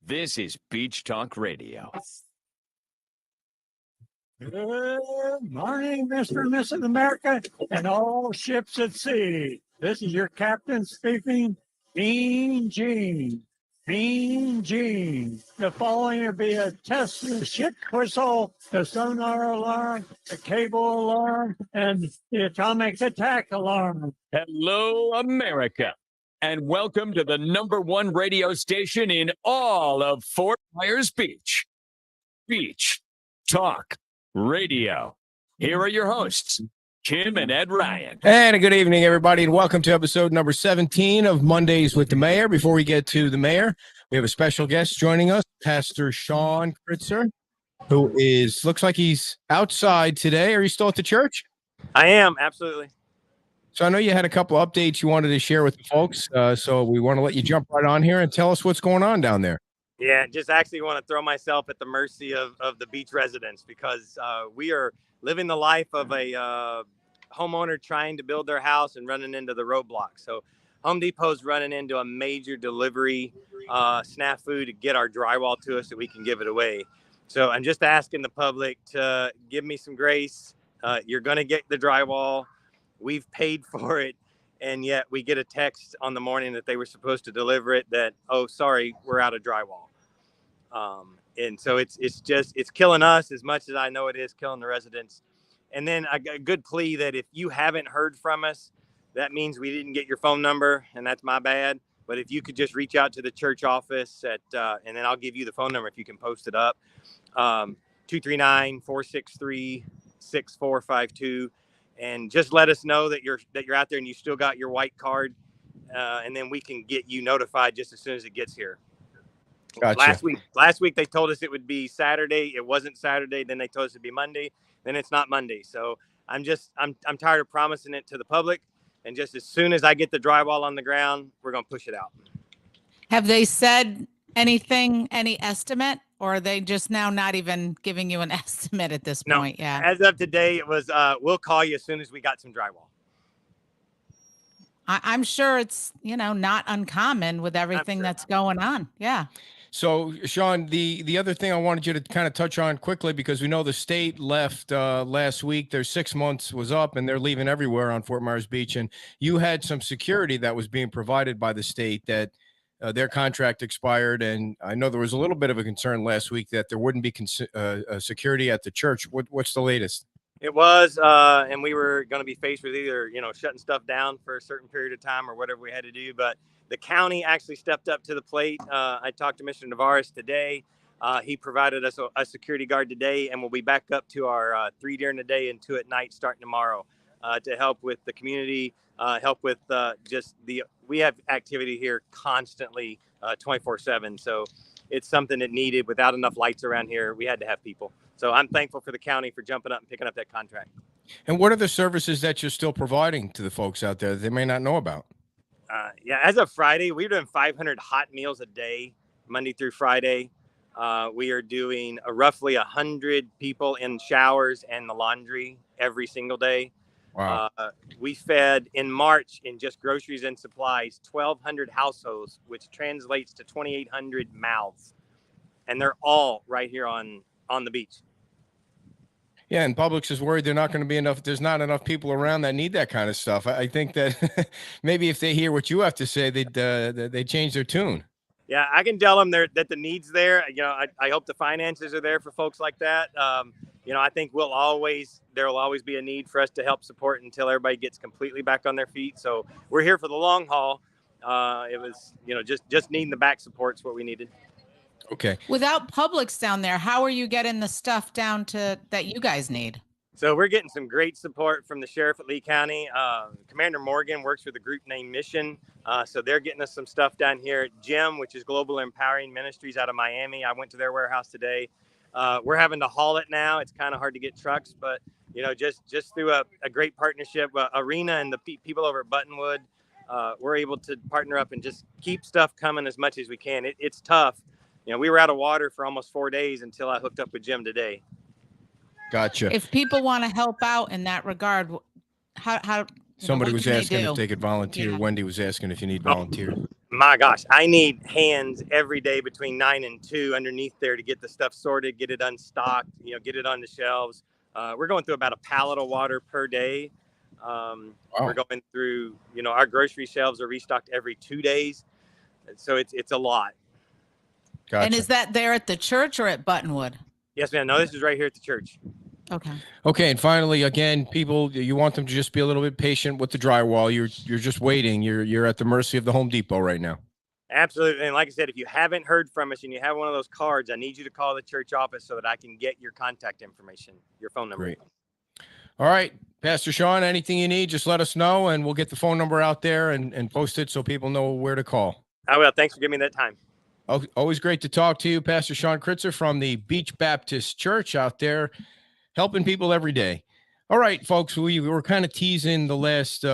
This is Beach Talk Radio. Good morning, Mr. and Mrs. America, and all ships at sea. This is your captain speaking, Mean Gene. Mean Gene. The following will be a test of the ship whistle, the sonar alarm, the cable alarm, and the atomic attack alarm. Hello, America, and welcome to the #1 radio station in all of Fort Myers Beach. Beach Talk Radio. Here are your hosts, Kim and Ed Ryan. And a good evening, everybody, and welcome to episode number 17 of Mondays with the Mayor. Before we get to the Mayor, we have a special guest joining us, Pastor Sean Kritzer, who looks like he's outside today. Are you still at the church? I am, absolutely. So I know you had a couple updates you wanted to share with the folks, so we want to let you jump right on here and tell us what's going on down there. Yeah, just actually want to throw myself at the mercy of the beach residents because we are living the life of a homeowner trying to build their house and running into the roadblock. So Home Depot's running into a major delivery snafu to get our drywall to us so we can give it away. So I'm just asking the public to give me some grace. You're going to get the drywall. We've paid for it. And yet we get a text on the morning that they were supposed to deliver it that, oh, sorry, we're out of drywall. And so it's killing us as much as I know it is killing the residents. And then a good plea that if you haven't heard from us, that means we didn't get your phone number, and that's my bad. But if you could just reach out to the church office and then I'll give you the phone number if you can post it up, 239-463-6452. And just let us know that you're out there and you still got your white card, and then we can get you notified just as soon as it gets here. Gotcha. Last week they told us it would be Saturday. It wasn't Saturday. Then they told us it'd be Monday. Then it's not Monday. So I'm tired of promising it to the public. And just as soon as I get the drywall on the ground, we're gonna push it out. Have they said anything, any estimate? Or are they just now not even giving you an estimate at this point? Yeah. As of today, it was, we'll call you as soon as we got some drywall. I'm sure it's, not uncommon with everything that's going on. Yeah. So, Sean, the other thing I wanted you to kind of touch on quickly, because we know the state left last week. Their 6 months was up, and they're leaving everywhere on Fort Myers Beach. And you had some security that was being provided by the state that their contract expired, and I know there was a little bit of a concern last week that there wouldn't be security at the church. What's the latest? It was, and we were going to be faced with either, shutting stuff down for a certain period of time or whatever we had to do. But the county actually stepped up to the plate. I talked to Mr. Navarez today. He provided us a security guard today, and we'll be back up to our 3 during the day and 2 at night starting tomorrow to help with the community. Help with we have activity here constantly 24/7. So it's something that needed. Without enough lights around here, we had to have people. So I'm thankful for the county for jumping up and picking up that contract. And what are the services that you're still providing to the folks out there that they may not know about? As of Friday, we're doing 500 hot meals a day, Monday through Friday. We are doing roughly 100 people in showers and the laundry every single day. Wow. We fed in March in just groceries and supplies 1,200 households, which translates to 2,800 mouths, and they're all right here on the beach. Yeah, and Publix is worried they're not going to be enough. There's not enough people around that need that kind of stuff. I think that maybe if they hear what you have to say, they change their tune. Yeah, I can tell them that the need's there. I hope the finances are there for folks like that. I think there will always be a need for us to help support until everybody gets completely back on their feet. So we're here for the long haul. It was, just needing the back support's what we needed. Okay. Without Publix down there, how are you getting the stuff down to that you guys need? So we're getting some great support from the sheriff at Lee County. Commander Morgan works with a group named Mission. So they're getting us some stuff down here. Jim, which is Global Empowering Ministries out of Miami. I went to their warehouse today. We're having to haul it now. It's kind of hard to get trucks, but just through a great partnership, Arena and the people over at Buttonwood, we're able to partner up and just keep stuff coming as much as we can. It's tough. We were out of water for almost 4 days until I hooked up with Jim today. Gotcha. If people want to help out in that regard, how Somebody was asking if they could volunteer. Yeah. Wendy was asking if you need volunteers. My gosh, I need hands every day between 9 and 2 underneath there to get the stuff sorted, get it unstocked, get it on the shelves. We're going through about a pallet of water per day. We're going through, our grocery shelves are restocked every 2 days. So it's a lot. Gotcha. And is that there at the church or at Buttonwood? Yes, ma'am. No, this is right here at the church. Okay. Okay, and finally, again, people, you want them to just be a little bit patient with the drywall. You're just waiting. You're at the mercy of the Home Depot right now. Absolutely. And like I said, if you haven't heard from us and you have one of those cards, I need you to call the church office so that I can get your contact information, your phone number. Great. All right, Pastor Sean, anything you need, just let us know, and we'll get the phone number out there and post it so people know where to call. I will. Thanks for giving me that time. Always great to talk to you, Pastor Sean Kritzer from the Beach Baptist Church out there, helping people every day. All right, folks, we were kind of teasing the last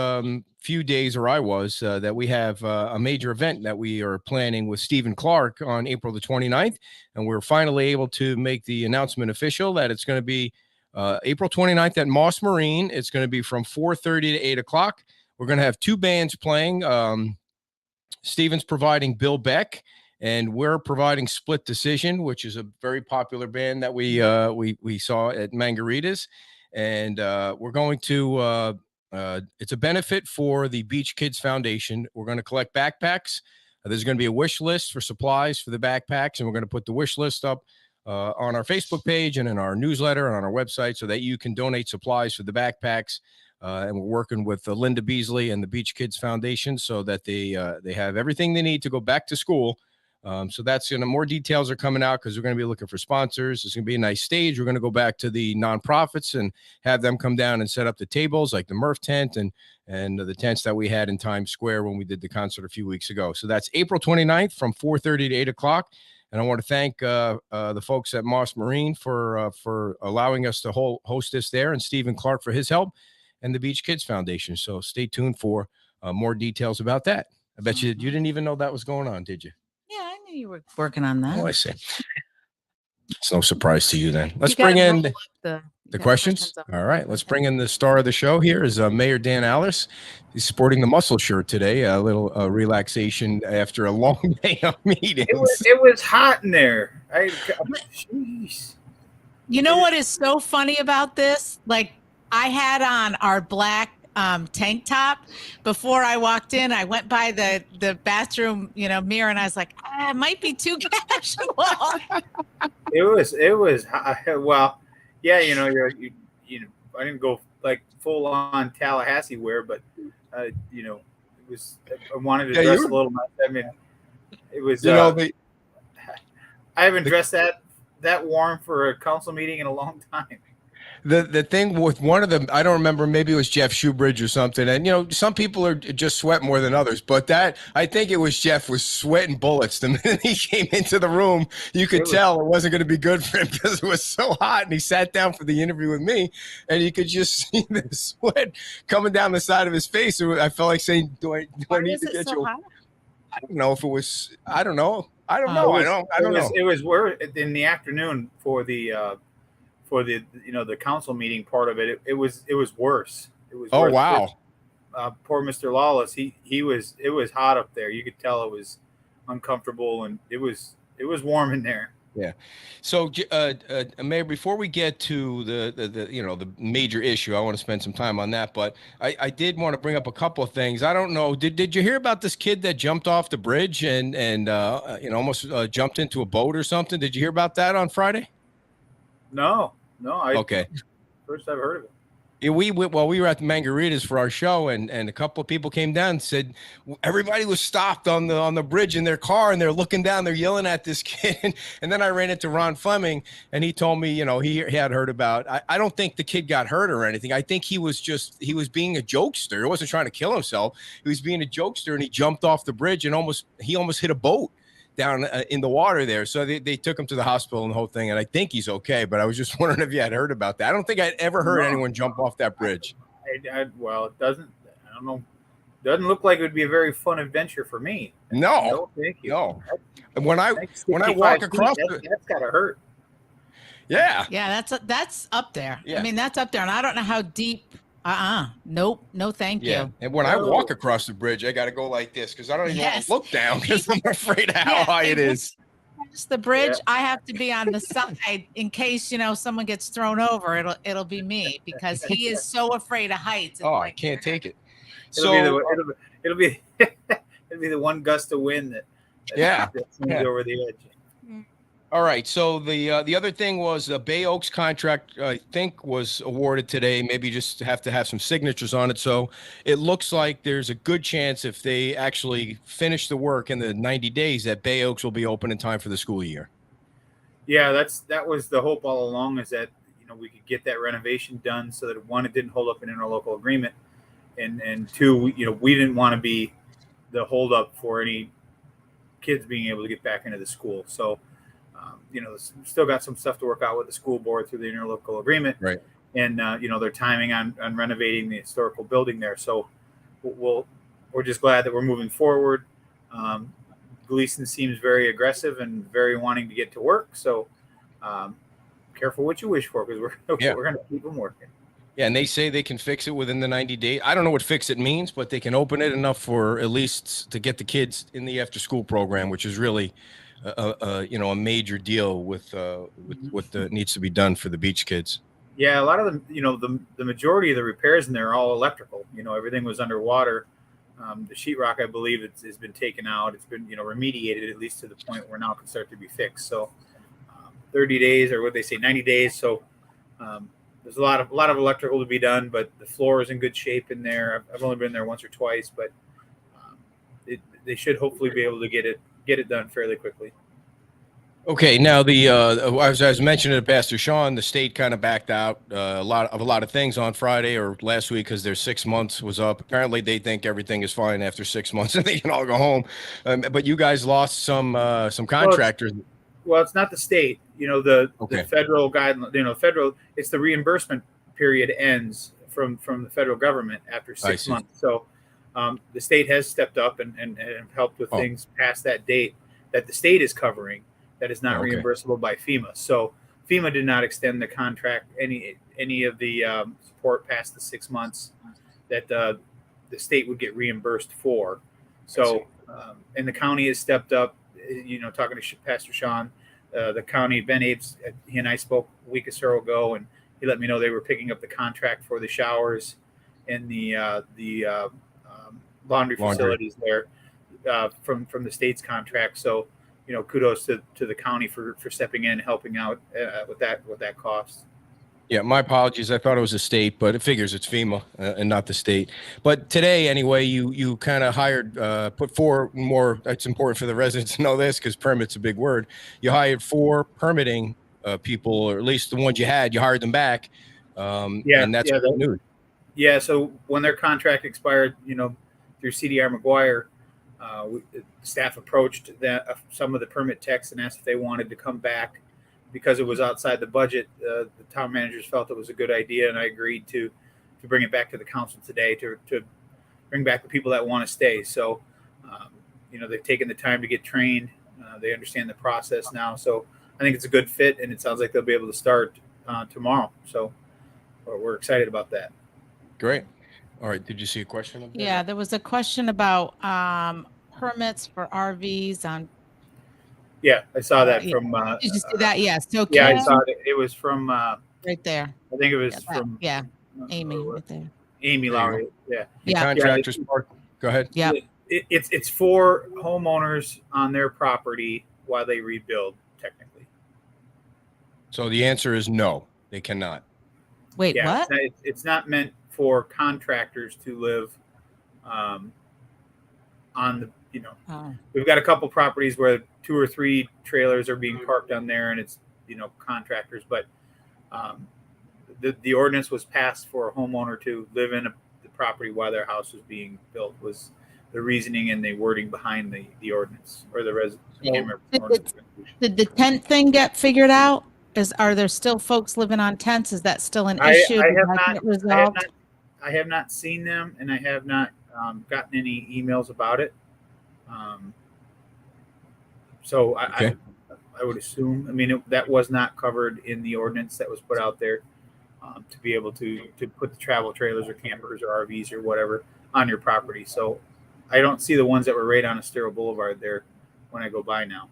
few days, or I was, that we have a major event that we are planning with Stephen Clark on April the 29th, and we're finally able to make the announcement official that it's going to be April 29th at Moss Marine. It's going to be from 4:30 to 8 o'clock. We're going to have two bands playing. Stephen's providing Bill Beck, and we're providing Split Decision, which is a very popular band that we saw at Mangaritas. And we're going to it's a benefit for the Beach Kids Foundation. We're going to collect backpacks. There's going to be a wish list for supplies for the backpacks, and we're going to put the wish list up on our Facebook page and in our newsletter and on our website so that you can donate supplies for the backpacks. And we're working with Linda Beasley and the Beach Kids Foundation so that they have everything they need to go back to school. So that's more details are coming out because we're going to be looking for sponsors. It's going to be a nice stage. We're going to go back to the nonprofits and have them come down and set up the tables like the Murph tent and the tents that we had in Times Square when we did the concert a few weeks ago. So that's April 29th from 4:30 to 8 o'clock. And I want to thank the folks at Moss Marine for allowing us to host this there, and Stephen Clark for his help, and the Beach Kids Foundation. So stay tuned for more details about that. I bet you didn't even know that was going on, did you? Yeah, I knew you were working on that. Oh, I see. It's no surprise to you then. Let's bring in the questions. All right, let's bring in the star of the show here is Mayor Dan Allers. He's sporting the muscle shirt today, a little relaxation after a long day of meetings. It was hot in there. Jeez. You know what is so funny about this? Like, I had on our black tank top before I walked in. I went by the bathroom, mirror, and I was like, it might be too casual. It was well, yeah, I didn't go like full on Tallahassee wear, but it was. I wanted to dress a little bit. I mean, it was. I haven't dressed that warm for a council meeting in a long time. The thing with one of them, I don't remember, maybe it was Jeff Shoebridge or something. And, some people are just sweat more than others. But I think it was Jeff was sweating bullets. The minute he came into the room, you could tell it wasn't going to be good for him because it was so hot. And he sat down for the interview with me, and you could just see the sweat coming down the side of his face. I felt like saying, do I need to get you? Hot? I don't know if it was, I don't know. I don't know. It was worse in the afternoon for the council meeting part of it. It was worse. It was. Oh, wow. Poor Mr. Lawless. It was hot up there. You could tell it was uncomfortable, and it was warm in there. Yeah. So, Mayor, before we get to the major issue, I want to spend some time on that. But I did want to bring up a couple of things. I don't know. Did you hear about this kid that jumped off the bridge and almost jumped into a boat or something? Did you hear about that on Friday? No. Okay. First I've heard of it. Yeah, we were at the Mangaritas for our show, and a couple of people came down and said everybody was stopped on the bridge in their car, and they're looking down, they're yelling at this kid. And then I ran into Ron Fleming, and he told me, he had heard about. I don't think the kid got hurt or anything. I think he was being a jokester. He wasn't trying to kill himself. He was being a jokester, and he jumped off the bridge and almost hit a boat down in the water there. So they took him to the hospital and the whole thing. And I think he's okay, but I was just wondering if you had heard about that. I don't think I'd ever heard anyone jump off that bridge. Well, it doesn't, I don't know. Doesn't look like it would be a very fun adventure for me. No, thank you. No. When I walk across, that's gotta hurt. Yeah. Yeah. That's up there. Yeah. I mean, that's up there. And I don't know how deep Nope. No, thank Yeah. you. And when I walk across the bridge, I got to go like this because I don't even want Yes. to look down because I'm afraid of how Yeah, high it and is. Across the bridge, I have to be on the side in case, someone gets thrown over. It'll be me because he is so afraid of heights. It's Oh, I like, can't take it. It'll be the So, it'll be it'll be the one gust of wind that yeah. that sends Yeah. over the edge. All right. So the other thing was the Bay Oaks contract, I think, was awarded today. Maybe just have to have some signatures on it. So it looks like there's a good chance if they actually finish the work in the 90 days that Bay Oaks will be open in time for the school year. Yeah, that was the hope all along, is that we could get that renovation done so that, one, it didn't hold up an interlocal agreement, and two, we didn't want to be the holdup for any kids being able to get back into the school. So still got some stuff to work out with the school board through the interlocal agreement, Right. And their timing on renovating the historical building there. So we're just glad that we're moving forward. Gleason seems very aggressive and very wanting to get to work. So careful what you wish for, because we're going to keep them working. Yeah, and they say they can fix it within the 90 days. I don't know what fix it means, but they can open it enough for at least to get the kids in the after school program, which is really a major deal with what needs to be done for the beach kids. Yeah, a lot of them, the majority of the repairs in there are all electrical. Everything was underwater. The sheetrock, I believe, has been taken out. It's been remediated, at least to the point where now it can start to be fixed. So 30 days, or what they say, 90 days. So there's a lot of electrical to be done, but the floor is in good shape in there. I've only been there once or twice, but they should hopefully be able to get it done fairly quickly. Okay, now as I was mentioning to Pastor Sean, the state kind of backed out a lot of things on Friday or last week because their 6 months was up. Apparently, they think everything is fine after 6 months and they can all go home. But you guys lost some contractors. Well, it's not the state. The federal guideline. It's the reimbursement period ends from the federal government after 6 months. So the state has stepped up and helped with things past that date that the state is covering. That is not reimbursable by FEMA. So FEMA did not extend the contract any of the support past the 6 months that the state would get reimbursed for. So and the county has stepped up. Talking to Pastor Sean, the county, Ben Apes, he and I spoke a week or so ago, and he let me know they were picking up the contract for the showers and the laundry facilities there from the state's contract. So kudos to the county for stepping in and helping out with that cost. Yeah, my apologies. I thought it was the state, but it figures it's FEMA and not the state. But today, anyway, you kind of hired, put 4 more. That's important for the residents to know this because permit's a big word. You hired 4 permitting people, or at least the ones you had. You hired them back. And that's good news. Yeah. So when their contract expired, through CDR McGuire, staff approached some of the permit techs and asked if they wanted to come back because it was outside the budget. The town managers felt it was a good idea, and I agreed to bring it back to the council today to bring back the people that want to stay. So, they've taken the time to get trained. They understand the process now. So I think it's a good fit, and it sounds like they'll be able to start tomorrow. So we're excited about that. Great. All right. Did you see a question? Yeah, there was a question about permits for RVs on. Yeah, I saw that from. Did you see that? Yes. So yeah, I saw it. It was from. Right there. I think it was from. Yeah, Amy right there. Amy Lowry. Yeah. The contractors park. Go ahead. Yeah. It's for homeowners on their property while they rebuild, technically. So the answer is no, they cannot. Wait, what? It's not meant for contractors to live on the, we've got a couple properties where 2 or 3 trailers are being parked on there, and it's, contractors, but the ordinance was passed for a homeowner to live in the property while their house was being built, was the reasoning and the wording behind the ordinance, or the Did the tent thing get figured out? Are there still folks living on tents? Is that still an issue? I have not seen them, and I have not gotten any emails about it. So I would assume, that was not covered in the ordinance that was put out there. to be able to put the travel trailers or campers or RVs or whatever on your property. So I don't see the ones that were right on Estero Boulevard there when I go by now.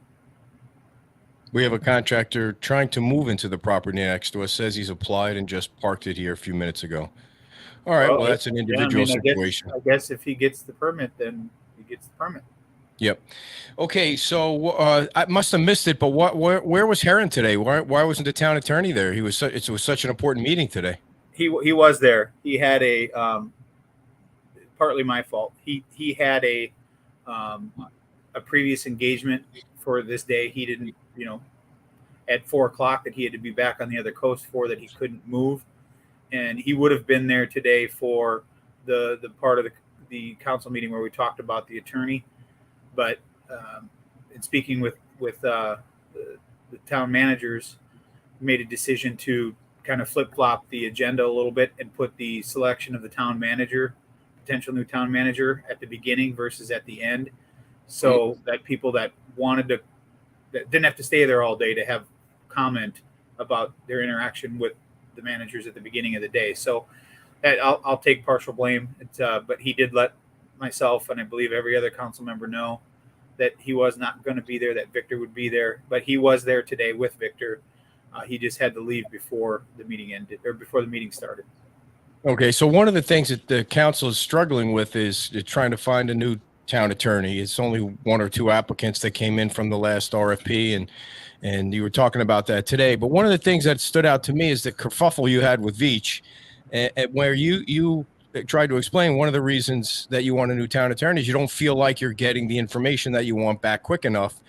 We have a contractor trying to move into the property next to us, says he's applied and just parked it here a few minutes ago. All right, well, that's an individual situation. I guess if he gets the permit, then he gets the permit. Yep. Okay, so I must have missed it, but where was Heron today? Why wasn't the town attorney there? It was such an important meeting today. He was there. He had a partly my fault. He had a previous engagement for this day. He didn't, at 4:00 that he had to be back on the other coast for, that he couldn't move, and he would have been there today for the part of the council meeting where we talked about the attorney. But in speaking with the town managers, made a decision to kind of flip-flop the agenda a little bit and put the selection of the town manager, potential new town manager, at the beginning versus at the end, so that people that didn't have to stay there all day to have comment about their interaction with the managers at the beginning of the day. So I'll take partial blame. But he did let myself and I believe every other council member know that he was not going to be there, that Victor would be there, but he was there today with Victor. He just had to leave before the meeting ended, or before the meeting started. Okay, so one of the things that the council is struggling with is trying to find a new town attorney. It's only one or two applicants that came in from the last RFP, and you were talking about that today. But one of the things that stood out to me is the kerfuffle you had with Veach, where you tried to explain one of the reasons that you want a new town attorney is you don't feel like you're getting the information that you want back quick enough.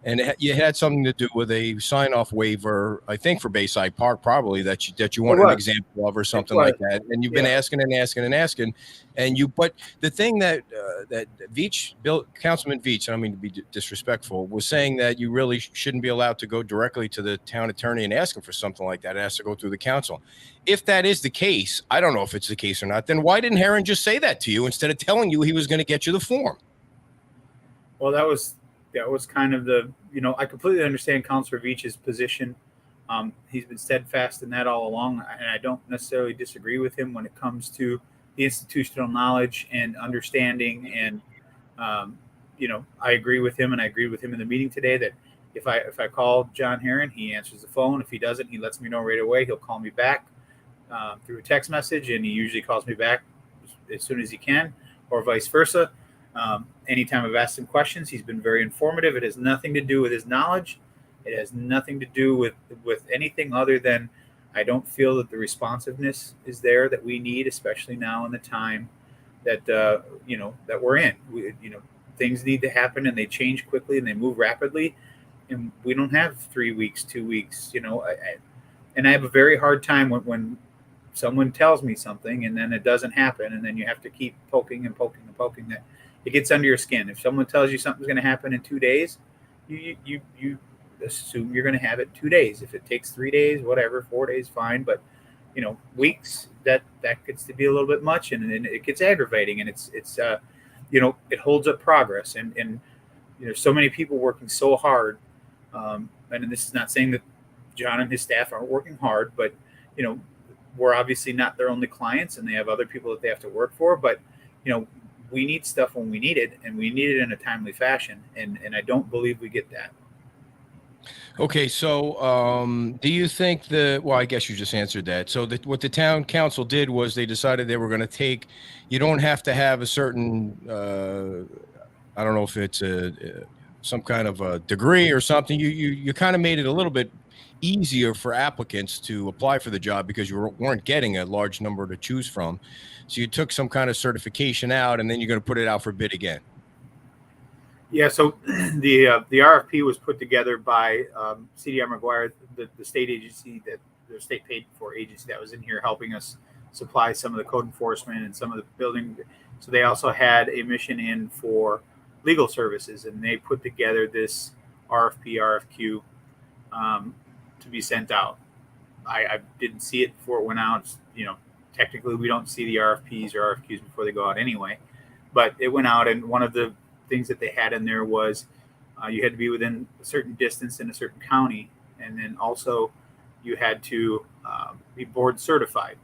And you had something to do with a sign-off waiver, I think, for Bayside Park, probably that you want an example of or something like that. And you've been asking and asking and asking, but the thing that Veach, Councilman Veach, I don't mean to be disrespectful, was saying that you really shouldn't be allowed to go directly to the town attorney and ask him for something like that. It has to go through the council. If that is the case, I don't know if it's the case or not. Then why didn't Heron just say that to you instead of telling you he was going to get you the form? Well, that was kind of I completely understand Councilor Veach's position. He's been steadfast in that all along, and I don't necessarily disagree with him when it comes to the institutional knowledge and understanding. And I agree with him, and I agreed with him in the meeting today that if I call John Heron, he answers the phone. If he doesn't, he lets me know right away. He'll call me back through a text message, and he usually calls me back as soon as he can, or vice versa. Anytime I've asked him questions, he's been very informative. It has nothing to do with his knowledge. It has nothing to do with anything other than I don't feel that the responsiveness is there that we need, especially now in the time that that we're in. Things need to happen, and they change quickly, and they move rapidly, and we don't have 3 weeks, 2 weeks. And I have a very hard time when someone tells me something and then it doesn't happen, and then you have to keep poking and poking and poking. That it gets under your skin. If someone tells you something's going to happen in 2 days, you assume you're going to have it 2 days. If it takes 3 days, whatever, 4 days, fine. But weeks, that gets to be a little bit much, and it gets aggravating, and it's it holds up progress, and so many people working so hard. And this is not saying that John and his staff aren't working hard, but we're obviously not their only clients, and they have other people that they have to work for. But we need stuff when we need it, and we need it in a timely fashion, and I don't believe we get that. Okay, so do you think well, I guess you just answered that. So what the town council did was they decided they were going to you don't have to have a certain, I don't know if it's some kind of a degree or something. You kind of made it a little bit easier for applicants to apply for the job because you weren't getting a large number to choose from. So you took some kind of certification out, and then you're going to put it out for bid again. Yeah. So the RFP was put together by CDR McGuire, the state agency, the state paid for agency that was in here helping us supply some of the code enforcement and some of the building. So they also had a mission in for legal services, and they put together this RFQ to be sent out. I didn't see it before it went out. Technically we don't see the RFPs or RFQs before they go out anyway, but it went out, and one of the things that they had in there was you had to be within a certain distance in a certain county, and then also you had to be board certified,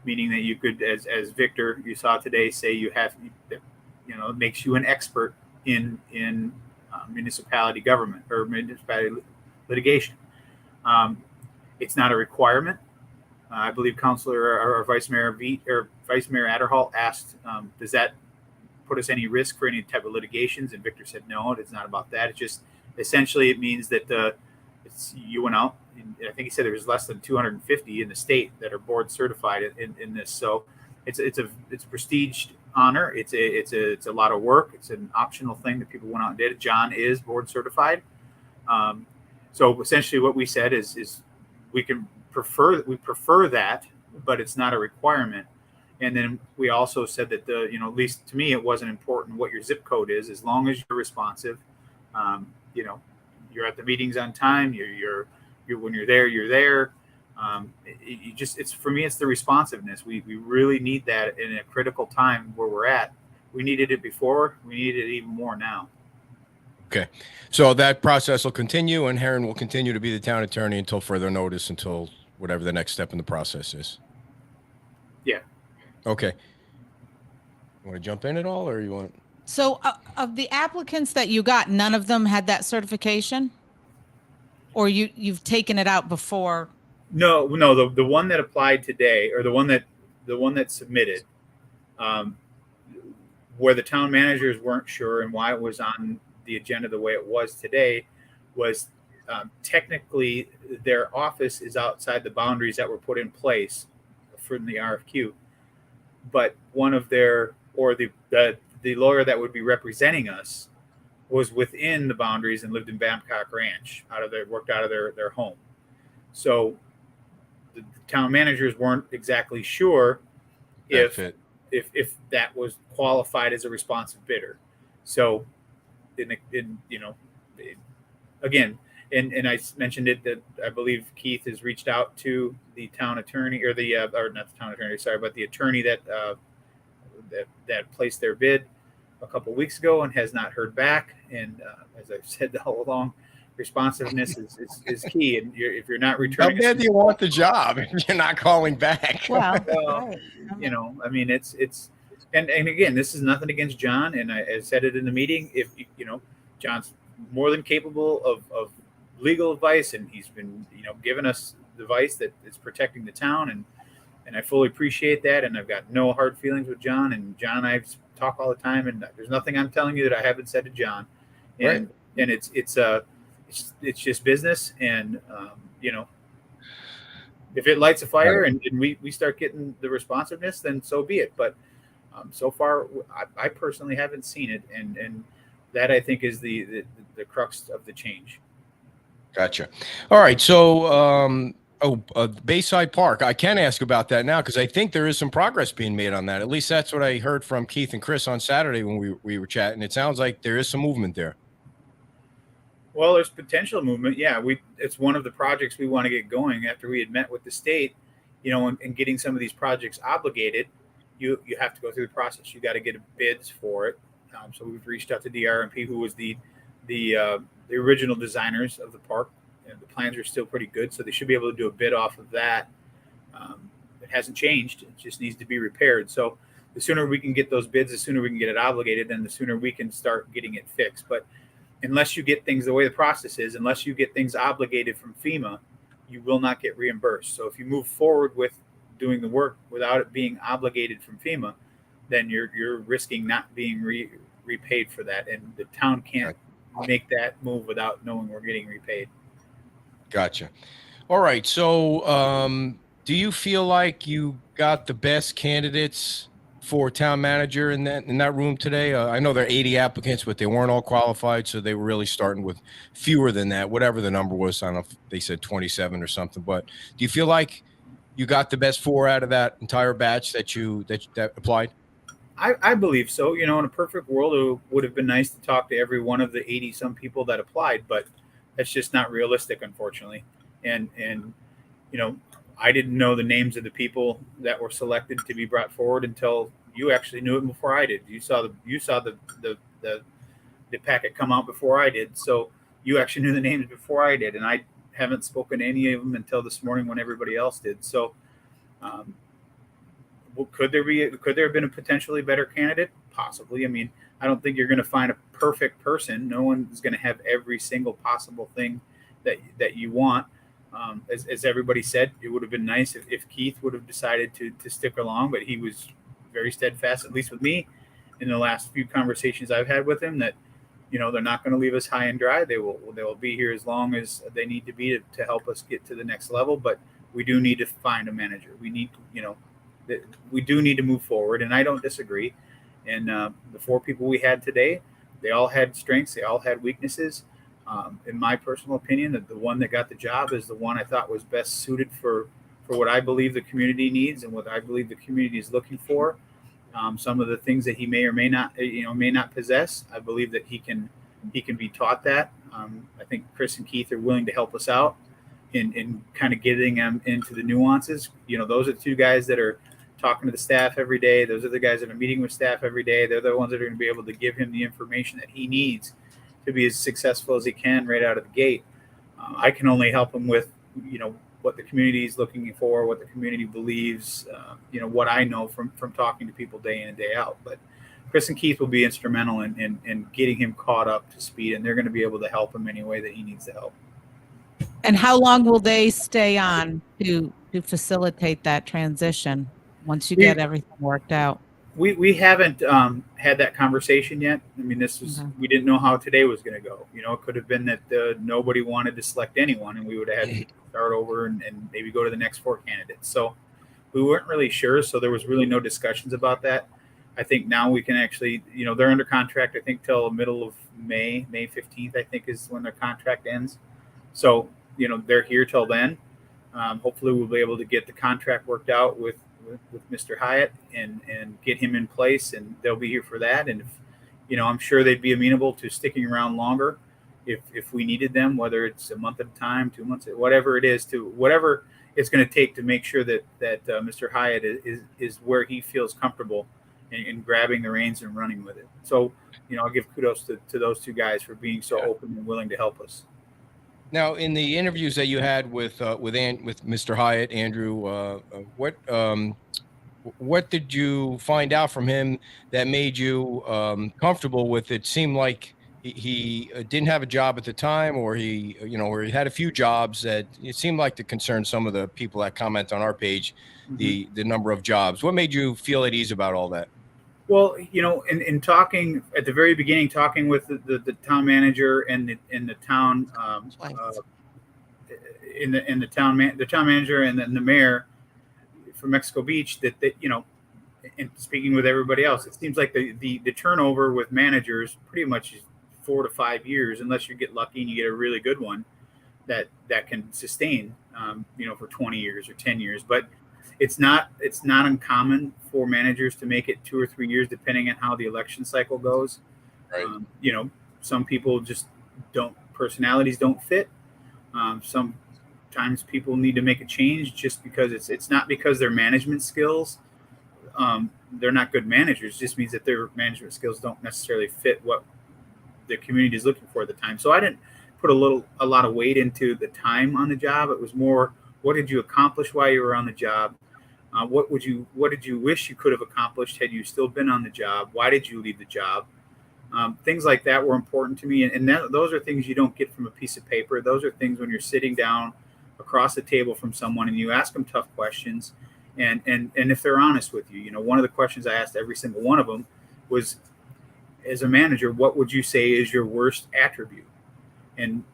meaning that you could, as Victor you saw today, say you have, you know, it makes you an expert in municipality government or municipality litigation. It's not a requirement. I believe Councilor or Vice Mayor Vice Mayor Adderhall asked, does that put us any risk for any type of litigations? And Victor said, no, it's not about that. It's just essentially it means that you went out. I think he said there was less than 250 in the state that are board certified in this. So it's a prestiged honor. It's a lot of work. It's an optional thing that people went out and did. John is board certified. So essentially what we said is we prefer that, but it's not a requirement. And then we also said that at least to me, it wasn't important what your zip code is, as long as you're responsive. You're at the meetings on time. You're when you're there, you're there. It's for me, it's the responsiveness. We really need that in a critical time where we're at. We needed it before. We need it even more now. Okay. So that process will continue, and Heron will continue to be the town attorney until further notice, until whatever the next step in the process is. Yeah. Okay. You want to jump in at all, or you want? So of the applicants that you got, none of them had that certification? Or you've taken it out before? No, the one that applied today, or the one that submitted, where the town managers weren't sure and why it was on the agenda the way it was today, was technically their office is outside the boundaries that were put in place from the RFQ, but one of their, or the lawyer that would be representing us was within the boundaries and lived in Babcock Ranch, worked out of their home. So the town managers weren't exactly sure if that was qualified as a responsive bidder. So again, and I mentioned it, that I believe Keith has reached out to the town attorney, or not the town attorney, sorry, but the attorney that placed their bid a couple of weeks ago and has not heard back. And as I've said all along, responsiveness is key. And if you're not returning, how bad do you want the job if you're not calling back? Well, I mean, it's and again, this is nothing against John. And I said it in the meeting. If John's more than capable of legal advice, and he's been giving us advice that is protecting the town, and I fully appreciate that. And I've got no hard feelings with John. And John and I talk all the time, and there's nothing I'm telling you that I haven't said to John. And right. And it's just business. And if it lights a fire and we start getting the responsiveness, then so be it. But so far, I personally haven't seen it, and that I think is the crux of the change. Gotcha. All right. So, Bayside Park, I can ask about that now, because I think there is some progress being made on that. At least that's what I heard from Keith and Chris on Saturday when we were chatting. It sounds like there is some movement there. Well, there's potential movement. Yeah, it's one of the projects we want to get going after we had met with the state, and getting some of these projects obligated. You have to go through the process. You got to get bids for it. So we've reached out to DRMP, who was the original designers of the park. And the plans are still pretty good, so they should be able to do a bid off of that. It hasn't changed; it just needs to be repaired. So the sooner we can get those bids, the sooner we can get it obligated, then the sooner we can start getting it fixed. But unless you get things the way the process is, unless you get things obligated from FEMA, you will not get reimbursed. So if you move forward with doing the work without it being obligated from FEMA, then you're risking not being repaid for that, and the town can't make that move without knowing we're getting repaid. Gotcha. All right. So, do you feel like you got the best candidates for town manager in that room today? I know there are 80 applicants, but they weren't all qualified, so they were really starting with fewer than that, whatever the number was. I don't know if they said 27 or something, but do you feel like you got the best 4 out of that entire batch that applied? I believe so. In a perfect world, it would have been nice to talk to every one of the 80 some people that applied, but that's just not realistic, unfortunately. And I didn't know the names of the people that were selected to be brought forward until you actually knew it before I did. You saw the packet come out before I did, so you actually knew the names before I did, and I haven't spoken to any of them until this morning when everybody else did. So, could there have been a potentially better candidate? Possibly. I mean, I don't think you're going to find a perfect person. No one is going to have every single possible thing that you want. As everybody said, it would have been nice if Keith would have decided to stick along, but he was very steadfast, at least with me, in the last few conversations I've had with him, that they're not going to leave us high and dry. They will be here as long as they need to be to help us get to the next level. But we do need to find a manager. We do need to move forward, and I don't disagree. And the 4 people we had today, they all had strengths, they all had weaknesses. In my personal opinion, the one that got the job is the one I thought was best suited for what I believe the community needs and what I believe the community is looking for. Some of the things that he may or may not possess, I believe that he can be taught that. I think Chris and Keith are willing to help us out in kind of getting them into the nuances. Those are the 2 guys that are talking to the staff every day. Those are the guys that are meeting with staff every day. They're the ones that are going to be able to give him the information that he needs to be as successful as he can right out of the gate. I can only help him with, what the community is looking for, what the community believes, what I know from talking to people day in and day out. But Chris and Keith will be instrumental in getting him caught up to speed, and they're going to be able to help him any way that he needs the help. And how long will they stay on to facilitate that transition once you get everything worked out? We haven't had that conversation yet. I mean, we didn't know how today was going to go. It could have been that nobody wanted to select anyone, and we would have had to start over and maybe go to the next 4 candidates. So we weren't really sure. So there was really no discussions about that. I think now we can actually, they're under contract, I think, till the middle of May 15th, I think, is when their contract ends. So, they're here till then. Hopefully we'll be able to get the contract worked out with Mr. Hyatt and get him in place, and they'll be here for that. And if, I'm sure they'd be amenable to sticking around longer if we needed them, whether it's a month at a time, 2 months, whatever it is, whatever it's going to take to make sure that Mr. Hyatt is where he feels comfortable in grabbing the reins and running with it. So, I'll give kudos to those 2 guys for being so open and willing to help us. Now, in the interviews that you had with Mr. Hyatt, Andrew, what did you find out from him that made you comfortable with it? Seemed like he didn't have a job at the time, or he had a few jobs that it seemed like to concern some of the people that comment on our page, the number of jobs. What made you feel at ease about all that? Well, in talking at the very beginning, talking with the town manager and the town the town manager and then the mayor from Mexico Beach, that and speaking with everybody else, it seems like the turnover with managers pretty much is 4 to 5 years, unless you get lucky and you get a really good one that can sustain, for 20 years or 10 years. But it's not uncommon for managers to make it 2 or 3 years, depending on how the election cycle goes. Right. Some people just personalities don't fit. Sometimes people need to make a change just because it's not because their management skills, they're not good managers. It just means that their management skills don't necessarily fit what the community is looking for at the time. So I didn't put a lot of weight into the time on the job. It was more, what did you accomplish while you were on the job? What did you wish you could have accomplished had you still been on the job? Why did you leave the job? Things like that were important to me. And those are things you don't get from a piece of paper. Those are things when you're sitting down across the table from someone and you ask them tough questions. And if they're honest with you, one of the questions I asked every single one of them was, as a manager, what would you say is your worst attribute? And,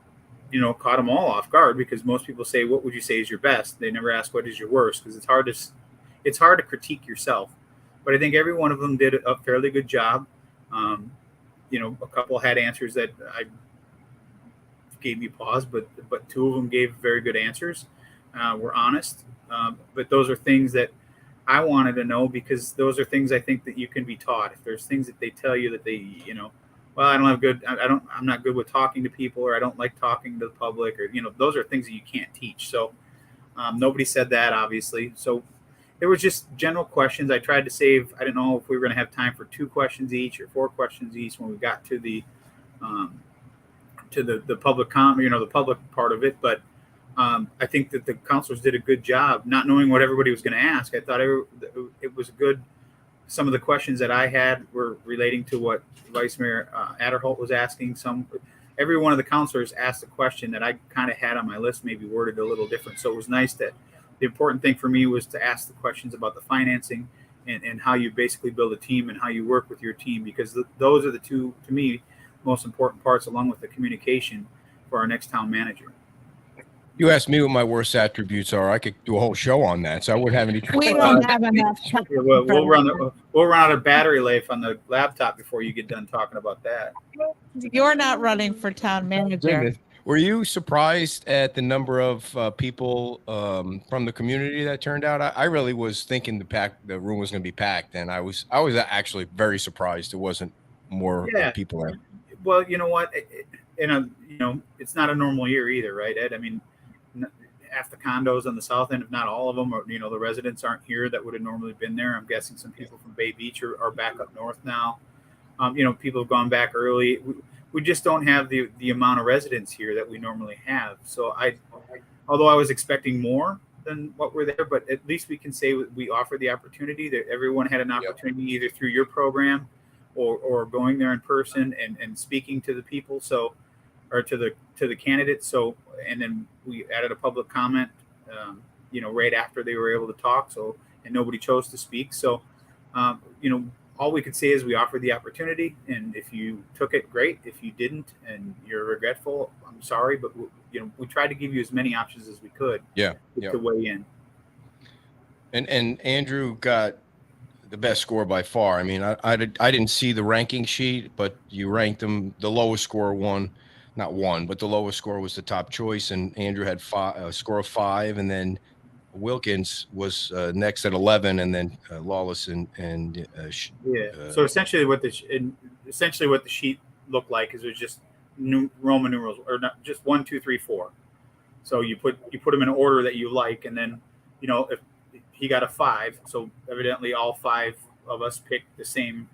caught them all off guard, because most people say, what would you say is your best? They never ask what is your worst, because it's hard to critique yourself. But I think every one of them did a fairly good job. A couple had answers that I gave me pause, but 2 of them gave very good answers, were honest. But those are things that I wanted to know, because those are things I think that you can be taught. If there's things that they tell you that they, well, I'm not good with talking to people, or I don't like talking to the public, or, those are things that you can't teach. So nobody said that, obviously. So there was just general questions. I tried to save, I didn't know if we were going to have time for 2 questions each or 4 questions each when we got to the public the public part of it. But I think that the counselors did a good job, not knowing what everybody was going to ask. I thought it was good. Some of the questions that I had were relating to what Vice Mayor Adderholt was asking. Every one of the counselors asked a question that I kind of had on my list, maybe worded a little different. So it was nice that the important thing for me was to ask the questions about the financing and how you basically build a team and how you work with your team, because those are the two, to me, most important parts, along with the communication for our next town manager. You asked me what my worst attributes are. I could do a whole show on that, so I wouldn't have any. We don't have enough time. We'll run out of battery life on the laptop before you get done talking about that. You're not running for town manager. Were you surprised at the number of people from the community that turned out? I really was thinking the room was going to be packed, and I was actually very surprised it wasn't more people there. Well, you know what? It's not a normal year either, right, Ed? I mean, half the condos on the south end, if not all of them, or the residents aren't here that would have normally been there. I'm guessing some people from Bay Beach are back up north now. People have gone back early. We just don't have the amount of residents here that we normally have. So although I was expecting more than what were there, but at least we can say we offered the opportunity, that everyone had an opportunity either through your program or going there in person and speaking to the people. So, or to the candidates. So, and then we added a public comment, right after they were able to talk. So, and nobody chose to speak. So, all we could say is we offered the opportunity, and if you took it, great. If you didn't and you're regretful, I'm sorry, but we tried to give you as many options as we could. To weigh in. And Andrew got the best score by far. I mean, I didn't see the ranking sheet, but you ranked them. The lowest score not one, but the lowest score was the top choice, and Andrew had a score of 5, and then Wilkins was next at 11, and then Lawless and So essentially, what the sheet looked like is it was just Roman numerals, or not, just 1, 2, 3, 4. So you put them in order that you like, and then if he got a 5, so evidently all 5 of us picked the same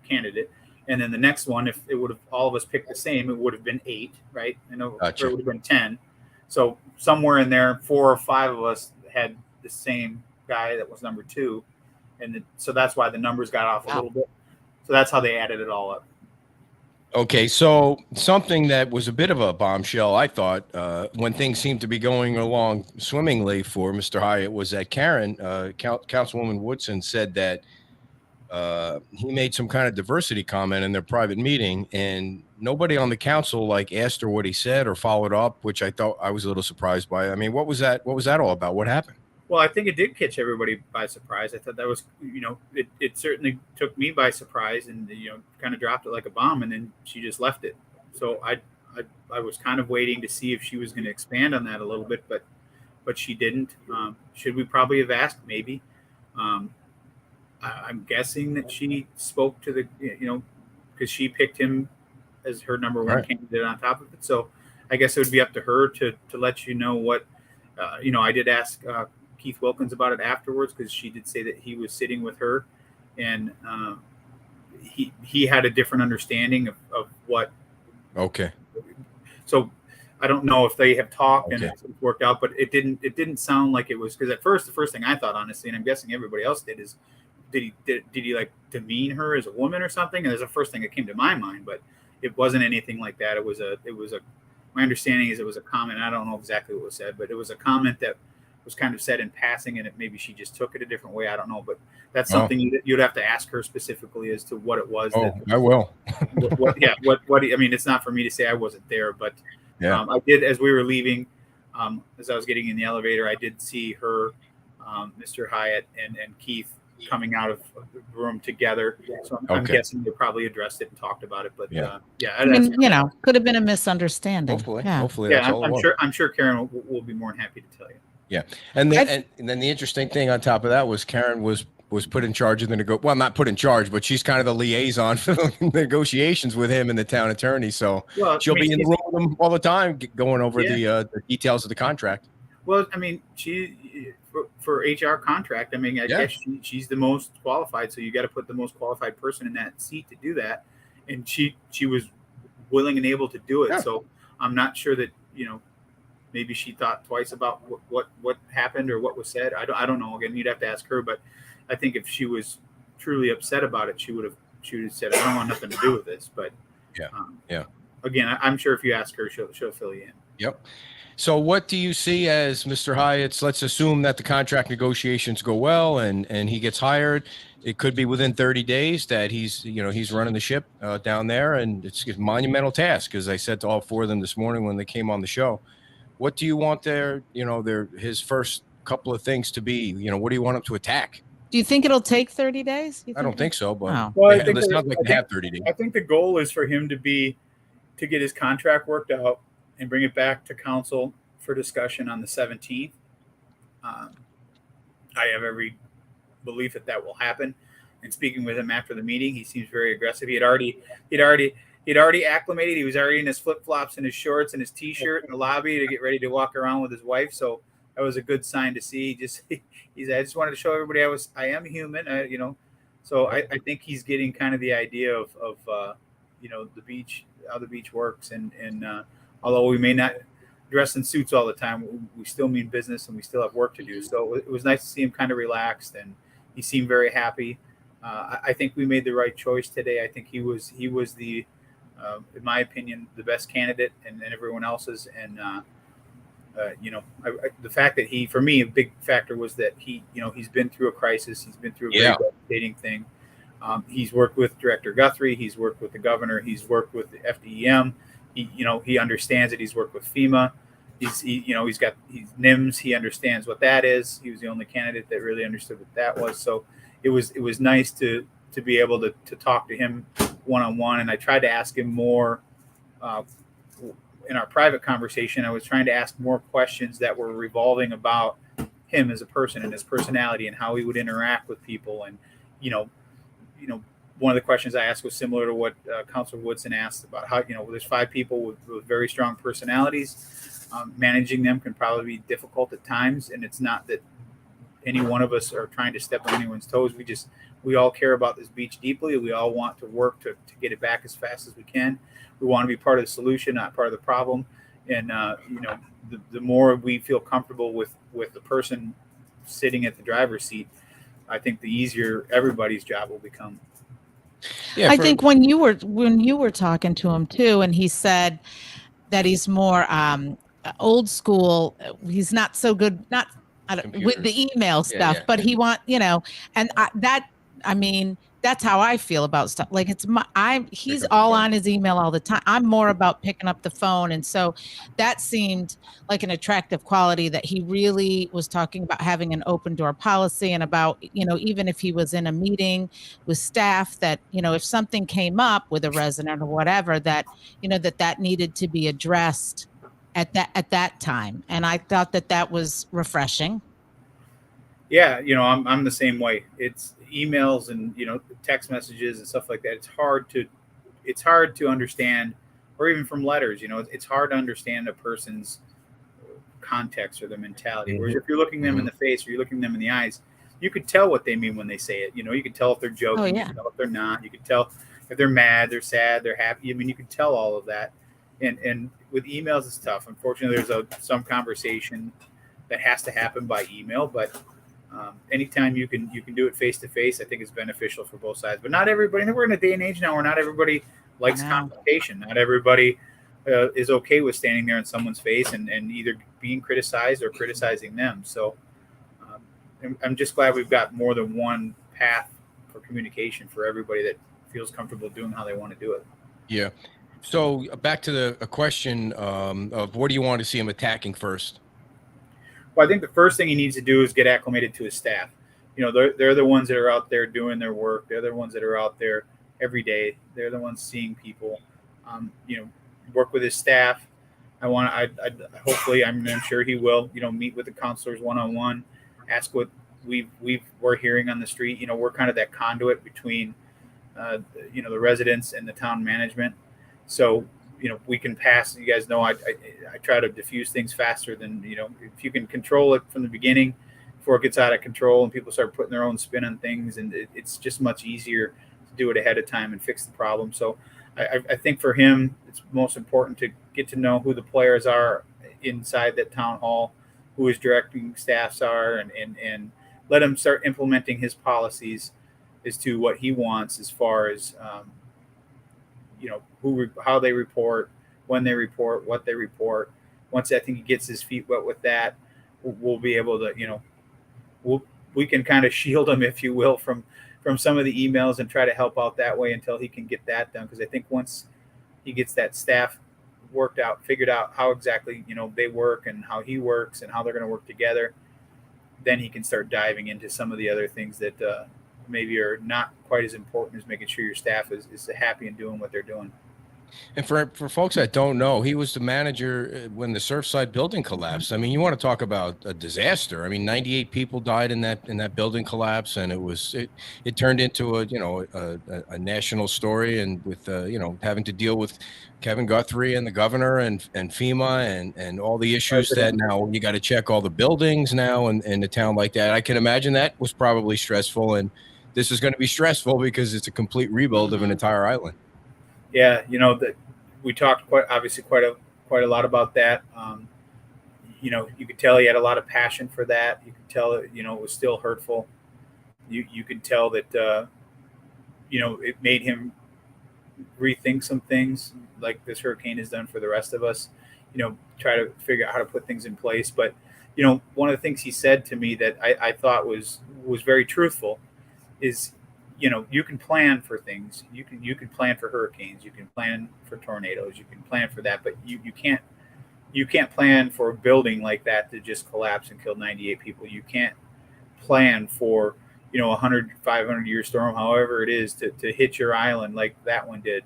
candidate. And then the next one, if it would have all of us picked the same, it would have been 8, right? Gotcha. Or it would have been 10. So somewhere in there, 4 or 5 of us had the same guy that was number 2, and so that's why the numbers got off a little bit. So that's how they added it all up. Okay, so something that was a bit of a bombshell, I thought, when things seemed to be going along swimmingly for Mr. Hyatt, was that Karen, Councilwoman Woodson, said that he made some kind of diversity comment in their private meeting, and nobody on the council asked her what he said or followed up, which I thought I was a little surprised by. I mean, what was that all about? What happened? Well, I think it did catch everybody by surprise. I thought that was, it certainly took me by surprise, and kind of dropped it like a bomb, and then she just left it. So I was kind of waiting to see if she was going to expand on that a little bit, but she didn't. Should we probably have asked? Maybe. I'm guessing that she spoke to the, because she picked him as her number one candidate on top of it. So I guess it would be up to her to let you know what, I did ask Keith Wilkins about it afterwards, because she did say that he was sitting with her, and he had a different understanding of what. Okay. So I don't know if they have talked and it's worked out, but it didn't sound like it was, because at first, the first thing I thought, honestly, and I'm guessing everybody else did, is did he like demean her as a woman or something? And that's the first thing that came to my mind, but it wasn't anything like that. It was a my understanding is it was a comment. I don't know exactly what was said, but it was a comment that was kind of said in passing, and maybe she just took it a different way. I don't know, but that's something you'd have to ask her specifically as to what it was. I will. What I mean, it's not for me to say. I wasn't there, but I did, as we were leaving, as I was getting in the elevator, I did see her, Mr. Hyatt and Keith coming out of the room together. So I'm guessing they probably addressed it and talked about it, but I mean, could have been a misunderstanding. Hopefully, I'm sure Karen will be more than happy to tell you. Yeah. And then the interesting thing on top of that was Karen was put in charge of the not put in charge, but she's kind of the liaison for the negotiations with him and the town attorney. So she'll be in the room with them all the time, going over the details of the contract. Well, I mean, she for HR contract, I mean, I guess she's the most qualified. So you got to put the most qualified person in that seat to do that. And she was willing and able to do it. Yeah. So I'm not sure that, maybe she thought twice about what happened or what was said. I don't know. Again, you'd have to ask her. But I think if she was truly upset about it, she would have said, I don't want nothing to do with this. But yeah. Again, I'm sure if you ask her, she'll fill you in. Yep. So what do you see as Mr. Hyatt's? Let's assume that the contract negotiations go well and he gets hired. It could be within 30 days that he's running the ship down there, and it's a monumental task, as I said to all four of them this morning when they came on the show. What do you want his first couple of things to be? What do you want him to attack? Do you think it'll take 30 days? I don't think so, but Well, it's not like they have 30 days. I think the goal is for him to get his contract worked out and bring it back to council for discussion on the 17th. I have every belief that will happen. And speaking with him after the meeting, he seems very aggressive. He'd already acclimated. He was already in his flip flops and his shorts and his t-shirt in the lobby to get ready to walk around with his wife. So that was a good sign to see. I just wanted to show everybody I am human. So I think he's getting kind of the idea of the beach, how the beach works, and although we may not dress in suits all the time, we still mean business and we still have work to do. So it was nice to see him kind of relaxed, and he seemed very happy. I think we made the right choice today. I think he was the, in my opinion, the best candidate, and everyone else's. And the fact that for me, a big factor was that he's been through a crisis. He's been through a very devastating thing. He's worked with Director Guthrie. He's worked with the governor. He's worked with the FDEM. He understands it. He's worked with FEMA. He's NIMS. He understands what that is. He was the only candidate that really understood what that was. So it was nice to be able to talk to him one-on-one. And I tried to ask him more in our private conversation. I was trying to ask more questions that were revolving about him as a person and his personality and how he would interact with people. And, one of the questions I asked was similar to what Councilor Woodson asked about how, there's 5 people with very strong personalities. Managing them can probably be difficult at times. And it's not that any one of us are trying to step on anyone's toes. We all care about this beach deeply. We all want to work to get it back as fast as we can. We want to be part of the solution, not part of the problem. And, the more we feel comfortable with the person sitting at the driver's seat, I think the easier everybody's job will become. Yeah, I think when you were talking to him too, and he said that he's more old school. He's not so good, with the email stuff, but he that's how I feel about stuff. Like he's all on his email all the time. I'm more about picking up the phone. And so that seemed like an attractive quality, that he really was talking about having an open door policy, and about, even if he was in a meeting with staff, that, if something came up with a resident or whatever, that, that needed to be addressed at that time. And I thought that was refreshing. Yeah. I'm the same way. It's emails and, text messages and stuff like that. It's hard to understand, or even from letters, it's hard to understand a person's context or their mentality. Whereas if you're looking them in the face, or you're looking them in the eyes, you could tell what they mean when they say it. You could tell if they're joking, you can tell if they're not, you can tell if they're mad, they're sad, they're happy. You can tell all of that. And with emails, it's tough. Unfortunately, there's some conversation that has to happen by email, but anytime you can do it face to face, I think it's beneficial for both sides. But not everybody. We're in a day and age now where not everybody likes confrontation. Not everybody is okay with standing there in someone's face and either being criticized or criticizing them. So I'm just glad we've got more than one path for communication for everybody that feels comfortable doing how they want to do it. Yeah. So back to a question of what do you want to see him attacking first? Well, I think the first thing he needs to do is get acclimated to his staff. They're the ones that are out there doing their work. They're the ones that are out there every day. They're the ones seeing people. Work with his staff. Hopefully, I'm sure he will. Meet with the counselors one-on-one. Ask what we're hearing on the street. We're kind of that conduit between the residents and the town management. So we can pass. You guys know I try to diffuse things faster than, if you can control it from the beginning before it gets out of control and people start putting their own spin on things, and it's just much easier to do it ahead of time and fix the problem. So I think for him, it's most important to get to know who the players are inside that town hall, who his directing staffs are, and let him start implementing his policies as to what he wants as far as how they report, when they report, what they report. Once I think he gets his feet wet with that, we'll be able to we can kind of shield him, if you will, from some of the emails and try to help out that way until he can get that done. Because I think once he gets that staff figured out how exactly they work and how he works and how they're going to work together, then he can start diving into some of the other things that maybe are not quite as important as making sure your staff is happy and doing what they're doing. And for folks that don't know, he was the manager when the Surfside building collapsed. I mean, you want to talk about a disaster. I mean, 98 people died in that building collapse, and it turned into a national story, and with having to deal with Kevin Guthrie and the governor and FEMA and all the issues that now you got to check all the buildings now in a town like that. I can imagine that was probably stressful, and this is going to be stressful because it's a complete rebuild of an entire island. Yeah, that we talked quite a lot about that. You could tell he had a lot of passion for that. You could tell it was still hurtful. You could tell that it made him rethink some things, like this hurricane has done for the rest of us. Try to figure out how to put things in place. But one of the things he said to me that I thought was very truthful is, you can plan for things. You can plan for hurricanes. You can plan for tornadoes. You can plan for that, but you can't plan for a building like that to just collapse and kill 98 people. You can't plan for 500 year storm, however it is, to hit your island like that one did.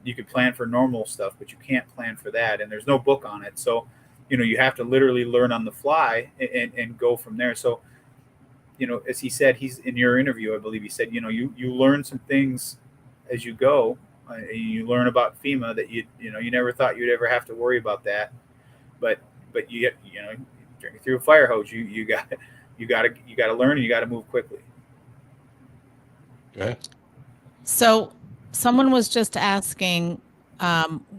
You can plan for normal stuff, but you can't plan for that, and there's no book on it. So you have to literally learn on the fly and go from there. So as he said, he's in your interview, I believe he said, you learn some things as you go. You learn about FEMA that you never thought you'd ever have to worry about that, but you drinking through a fire hose, you got to learn, and you got to move quickly. Okay. So someone was just asking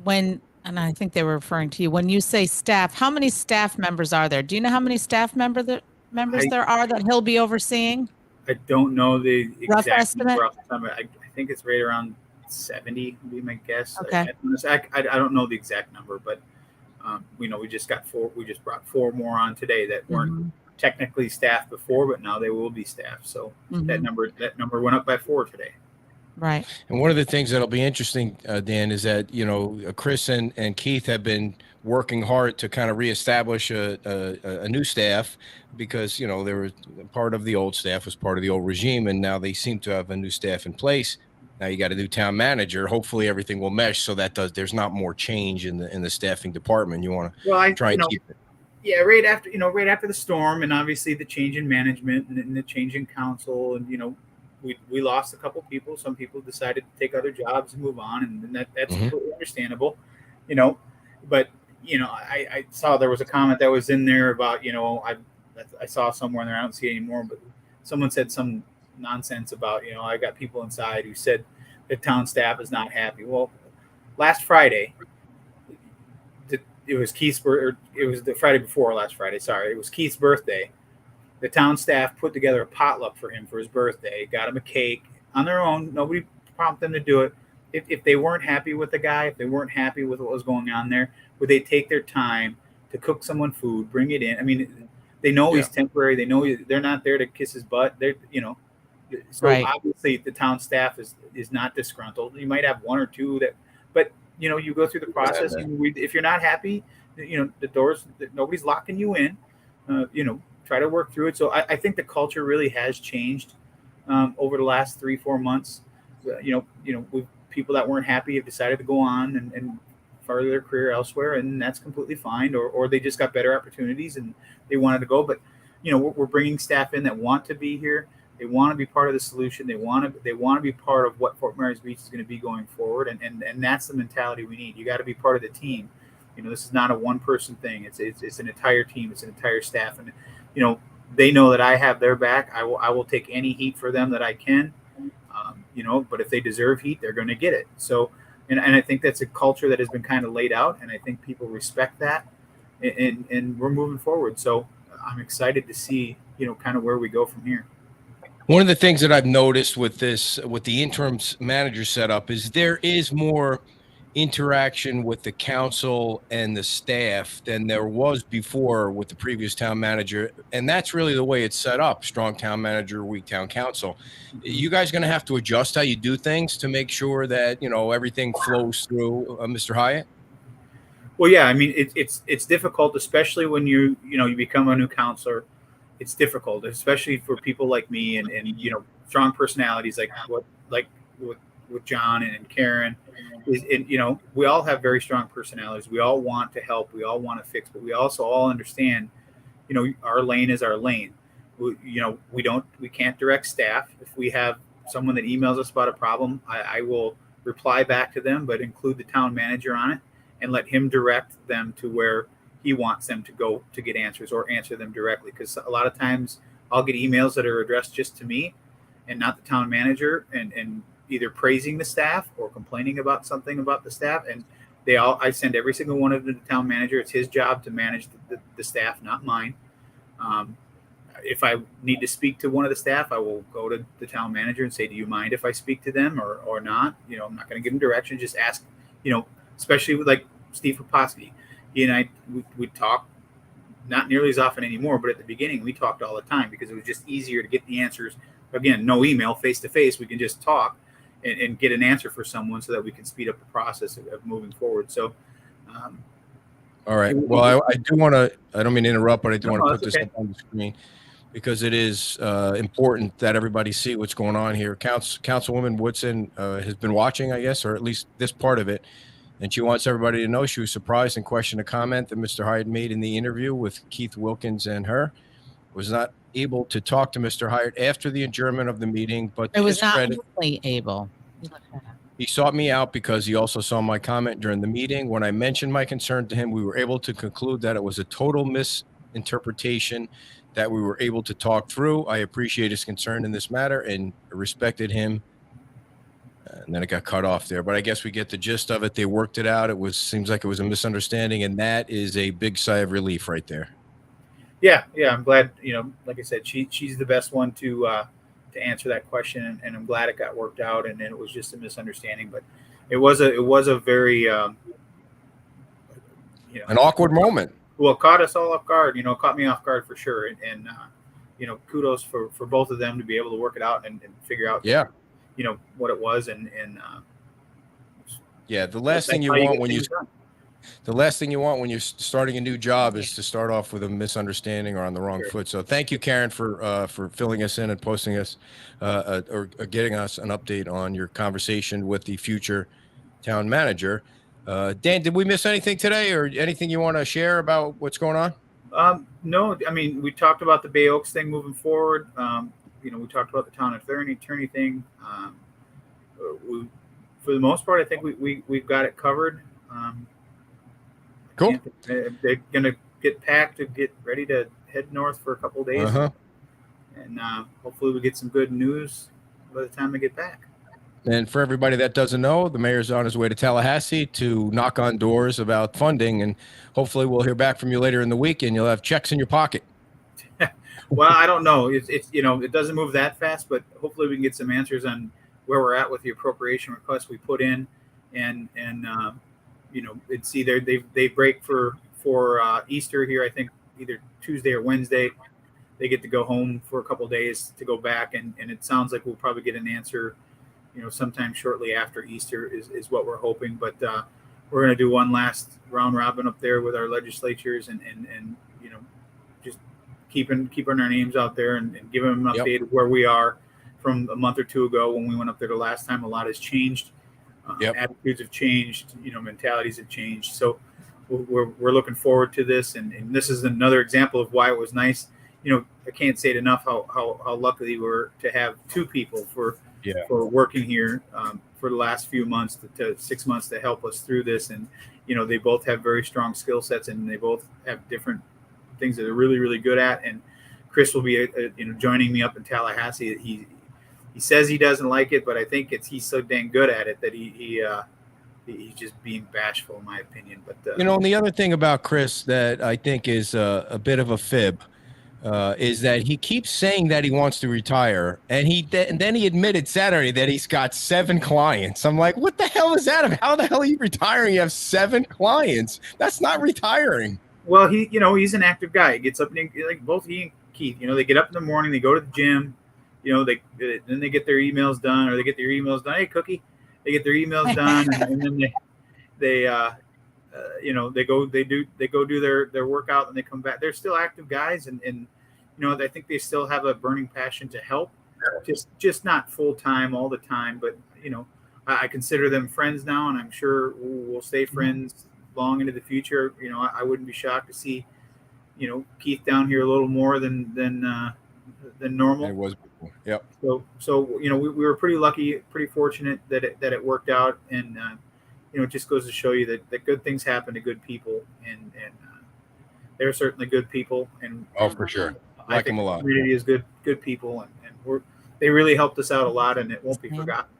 when, and I think they were referring to you, when you say staff, how many staff members are there? Do you know how many staff members there are that he'll be overseeing? I don't know the Rough exact estimate? number off the top of I think it's right around 70 would be my guess. Okay. I don't know the exact number, but we just got four. We just brought four more on today that weren't technically staffed before, but now they will be staffed. So that number went up by 4 today. Right. And one of the things that'll be interesting, Dan, is that Chris and Keith have been working hard to kind of reestablish a new staff, because they were part of the old staff, was part of the old regime, and now they seem to have a new staff in place. Now you got a new town manager. Hopefully everything will mesh so that there's not more change in the staffing department. You want to try and keep it. Yeah, right after the storm, and obviously the change in management and the change in council, and we lost a couple people. Some people decided to take other jobs and move on, and that's completely understandable. But I saw there was a comment that was in there about I saw somewhere in there, I don't see it anymore, but someone said some nonsense about I got people inside who said the town staff is not happy. Well, last Friday, it was Keith's it was the Friday before last Friday. Sorry, it was Keith's birthday. The town staff put together a potluck for him for his birthday. Got him a cake on their own. Nobody prompted them to do it. If they weren't happy with the guy, if they weren't happy with what was going on there, would they take their time to cook someone food, bring it in? I mean, they know he's temporary. They know they're not there to kiss his butt. They're so right. Obviously the town staff is not disgruntled. You might have one or two but you go through the process. If you're not happy, the doors, nobody's locking you in. Try to work through it. So I think the culture really has changed over the last 3-4 months. People that weren't happy have decided to go on and further their career elsewhere, and that's completely fine. Or they just got better opportunities and they wanted to go. But we're bringing staff in that want to be here. They want to be part of the solution. They want to be part of what Fort Myers Beach is going to be going forward. And that's the mentality we need. You got to be part of the team. This is not a one-person thing. It's an entire team. It's an entire staff. And they know that I have their back. I will take any heat for them that I can. But if they deserve heat, they're going to get it. So, and I think that's a culture that has been kind of laid out, and I think people respect that. and we're moving forward. So I'm excited to see, kind of where we go from here. One of the things that I've noticed with the interim manager setup is there is more interaction with the council and the staff than there was before with the previous town manager. And that's really the way it's set up: strong town manager, weak town council. You guys going to have to adjust how you do things to make sure that, everything flows through, Mr. Hyatt? Well, yeah, I mean, it's difficult, especially when you become a new counselor. It's difficult, especially for people like me and strong personalities like with John and Karen. We all have very strong personalities. We all want to help. We all want to fix, but we also all understand, our lane is our lane. We can't direct staff. If we have someone that emails us about a problem, I will reply back to them, but include the town manager on it and let him direct them to where he wants them to go to get answers, or answer them directly. Because a lot of times I'll get emails that are addressed just to me and not the town manager, and either praising the staff or complaining about something about the staff. And I send every single one of them to the town manager. It's his job to manage the staff, not mine. If I need to speak to one of the staff, I will go to the town manager and say, do you mind if I speak to them or not? I'm not going to give them direction. Just ask, especially with like Steve Poposky. He and I, we talk not nearly as often anymore, but at the beginning we talked all the time because it was just easier to get the answers. Again, no email, face to face. We can just talk and get an answer for someone so that we can speed up the process of moving forward. So, all right. Well, I do want to, I don't mean to interrupt, but I do want to put this up on the screen because it is important that everybody see what's going on here. Councilwoman Woodson has been watching, I guess, or at least this part of it. And she wants everybody to know she was surprised and questioned a comment that Mr. Hyatt made in the interview with Keith Wilkins and her. Was not able to talk to Mr. Hyatt after the adjournment of the meeting, but It was not really able. He sought me out because he also saw my comment during the meeting. When I mentioned my concern to him, we were able to conclude that it was a total misinterpretation that we were able to talk through. I appreciate his concern in this matter and respected him. And then it got cut off there, but I guess we get the gist of it. They worked it out. Seems like it was a misunderstanding, and that is a big sigh of relief right there. Yeah. I'm glad, like I said, she's the best one to answer that question, and I'm glad it got worked out, and it was just a misunderstanding. But it was a very an awkward moment. Well, it caught us all off guard. Caught me off guard for sure, and kudos for both of them to be able to work it out and figure out. Yeah. What it was, and yeah, the last thing you want when you're starting a new job is to start off with a misunderstanding or on the wrong foot. So thank you, Karen, for filling us in and posting us or getting us an update on your conversation with the future town manager. Dan, did we miss anything today, or anything you want to share about what's going on? No, I mean, we talked about the Bay Oaks thing moving forward. We talked about the town attorney thing. For the most part, I think we've got it covered. Cool. They're going to get packed to get ready to head north for a couple of days. And hopefully we get some good news by the time we get back. And for everybody that doesn't know, the mayor's on his way to Tallahassee to knock on doors about funding, and hopefully we'll hear back from you later in the week and you'll have checks in your pocket. Well, I don't know. It's it doesn't move that fast, but hopefully we can get some answers on where we're at with the appropriation request we put in, and it's either they break for Easter here. I think either Tuesday or Wednesday. They get to go home for a couple of days to go back, and it sounds like we'll probably get an answer, sometime shortly after Easter is what we're hoping. But we're going to do one last round robin up there with our legislatures and just keeping our names out there and giving them an update of where we are from a month or two ago when we went up there the last time. A lot has changed. Attitudes have changed, mentalities have changed. So we're looking forward to this. And this is another example of why it was nice. I can't say it enough how lucky we were to have two people for working here for the last few months to 6 months to help us through this. And, they both have very strong skill sets, and they both have different things that they're really, really good at. And Chris will be, joining me up in Tallahassee. He says he doesn't like it, but I think he's so dang good at it that he he's just being bashful, in my opinion. But And the other thing about Chris that I think is a bit of a fib is that he keeps saying that he wants to retire, and then he admitted Saturday that he's got 7 clients. I'm like, what the hell is that? How the hell are you retiring? You have 7 clients. That's not retiring. Well, he's an active guy. He gets up and like both he and Keith, they get up in the morning, they go to the gym, then they get their emails done, or they get their emails done. Hey, Cookie, they get their emails done, and then they go do their workout, and they come back. They're still active guys, and I think they still have a burning passion to help, just not full time all the time. But I consider them friends now, and I'm sure we'll stay friends long into the future. I wouldn't be shocked to see Keith down here a little more than normal. It was before. Yep. So we were pretty lucky, pretty fortunate that it worked out, and it just goes to show you that good things happen to good people, and they're certainly good people. And for sure, I think them a lot. The community is good people, and they really helped us out a lot, and it won't be forgotten.